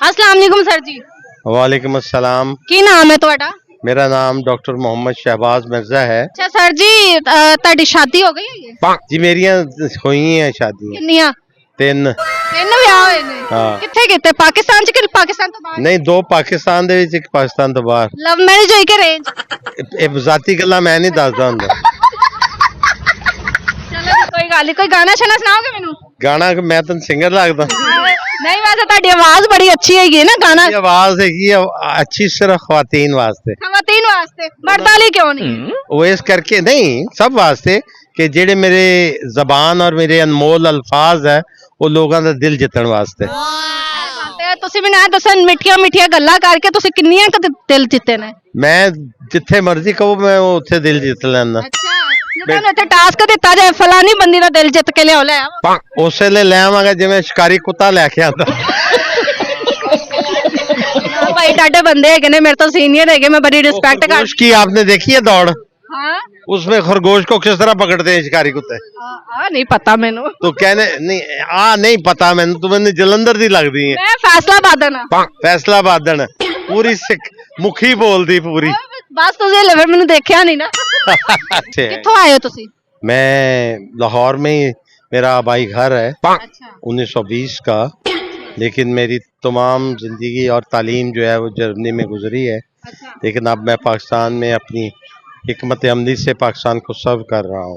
अस्सलाम वालेकुम सर जी। वालेकुम अस्सलाम। की नाम है ਤੁਹਾਡਾ? मेरा नाम डॉक्टर मोहम्मद शहबाज मिर्जा है। अच्छा सर जी ਤੁਹਾਡੀ शादी हो गई है ये? जी मेरिया हुई हैं शादियां ਕਿੰਨੀਆਂ? 3। ਤਿੰਨ ਵਿਆਹ ਹੋਏ ਨੇ। हाँ ਕਿੱਥੇ ਕੀਤੇ? ਪਾਕਿਸਤਾਨ ਚ ਕਿ ਪਾਕਿਸਤਾਨ ਤੋਂ ਬਾਹਰ? नहीं, 2 पाकिस्तान दे विच, 1 पाकिस्तान तो बाहर। ਲਵ ਮੈਰਿਜ ਹੋਈ ਕਿ ਅਰੇਂਜ? ਇਹ ਜ਼ਾਤੀ ਗੱਲਾਂ ਮੈਂ ਨਹੀਂ ਦੱਸਦਾ ਹੁੰਦਾ। ਚਲੋ ਜੀ, ਕੋਈ ਗੱਲ ਨਹੀਂ। ਕੋਈ ਗਾਣਾ ਸ਼ਨਾ ਸੁਣਾਓਗੇ ਮੈਨੂੰ? ਗਾਣਾ ਮੈਂ ਤਾਂ ਸਿੰਗਰ ਲੱਗਦਾ। ਨਹੀਂ ਵੈਸੇ ਤੁਹਾਡੀ ਆਵਾਜ਼ ਬੜੀ ਅੱਛੀ ਹੈਗੀ ਹੈ ਨਾ ਗਾਣਾ ਇਹ ਆਵਾਜ਼ ਹੈਗੀ ਆ ਅੱਛੀ ਸਿਰਫ ਖਵਾਤੀਨ ਵਾਸਤੇ। ਖਵਾਤੀਨ ਵਾਸਤੇ, ਮਰਦਾਂ ਲਈ ਕਿਉਂ ਨਹੀਂ? ਉਹ ਇਸ ਕਰਕੇ नहीं, सब वास्ते कि ਜਿਹੜੇ ਮੇਰੇ ਜ਼ਬਾਨ ਔਰ ਮੇਰੇ ਅਨਮੋਲ ਅਲਫਾਜ਼ ਹੈ ਉਹ ਲੋਕਾਂ ਦਾ ਦਿਲ ਜਿੱਤਣ ਵਾਸਤੇ। ਤੇ ਤੁਸੀਂ ਮੈਨੂੰ ਇਹ ਦੱਸੋ, ਮਿੱਠੀਆਂ ਮਿੱਠੀਆਂ ਗੱਲਾਂ ਕਰਕੇ ਤੁਸੀਂ ਕਿੰਨੀਆਂ ਕੁ ਦਿਲ ਜਿੱਤੇ ਨੇ? ਮੈਂ ਜਿੱਥੇ ਮਰਜ਼ੀ ਕਹੋ ਮੈਂ ਉੱਥੇ ਦਿਲ ਜਿੱਤ ਲੈਂਦਾ। ਅੱਛਾ, ਜੇ ਤੁਹਾਨੂੰ ਇੱਥੇ ਟਾਸਕ ਦਿੱਤਾ ਜਾਏ ਫਲਾਨੀ ਬੰਦੀ ਦਾ ਦਿਲ ਜਿੱਤ ਕੇ ਲਿਆਓ, ਲੈ ਆਓ। ਉਸੇ ਲਈ ਲੈ ਆਵਾਂਗਾ ਜਿਵੇਂ ਸ਼ਿਕਾਰੀ ਕੁੱਤਾ ਲੈ ਕੇ ਆਂਦਾ। हाँ भाई टाटे बंदे है ने, मेरे तो सीनियर है, मैं बड़ी रिस्पेक्ट कर। खरगोश की आपने देखी है दौड़? हाँ उसमें खरगोश को किस तरह पकड़ते हैं शिकारी कुत्ते? नहीं पता मैनू। तो कहने नहीं नहीं पता मैंने, तो मैंने जलंधर दी लगदी है। मैं फैसलाबाद ना। फैसलाबाद पूरी सिख मुखी बोलती पूरी। बस तुझे लेवर मैंने देखा नहीं ना। कित्थों आए हो तुसी? मैं लाहौर में ही, मेरा आबाई घर है। अच्छा। 1920 का, लेकिन मेरी तमाम जिंदगी और तालीम जो है वो जर्मनी में गुजरी है। अच्छा। लेकिन अब मैं पाकिस्तान में अपनी हिकमत अमली से पाकिस्तान को सर्व कर रहा हूँ।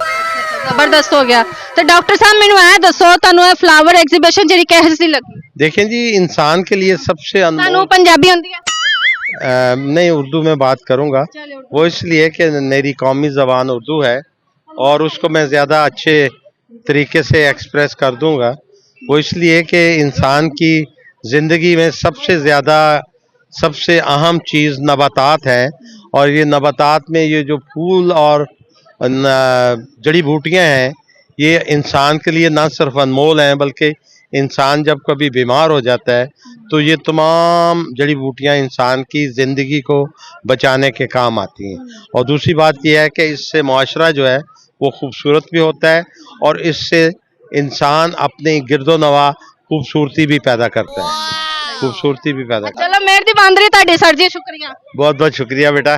जबरदस्त हो गया। तो डॉक्टर साहब मैनू ऐ दसो, तानू ए फ्लावर एग्जीबिशन जेडी कैसी सी लगी? देखें जी, इंसान के लिए सबसे तानू अनमोल, पंजाबी आंदी है? नहीं उर्दू में बात करूंगा। वो इसलिए कि मेरी कौमी ज़बान उर्दू है और उसको मैं ज़्यादा अच्छे तरीके से एक्सप्रेस कर दूंगा। वो इसलिए कि इंसान की ज़िंदगी में सबसे ज़्यादा सबसे अहम चीज़ नबातात है, और ये नबातात में ये जो फूल और जड़ी बूटियाँ हैं ये इंसान के लिए ना सिर्फ अनमोल हैं, बल्कि इंसान जब कभी बीमार हो जाता है तो ये तमाम जड़ी बूटियाँ इंसान की ज़िंदगी को बचाने के काम आती हैं। और दूसरी बात यह है कि इससे मुआशरा जो है वो खूबसूरत भी होता है और इससे इंसान अपनी गिरदो नवा खूबसूरती भी पैदा करता है। खूबसूरती भी पैदा करता है। चलो मेहरदी बांदरी ताड़ी सर जी, शुक्रिया। बहुत बहुत शुक्रिया बेटा।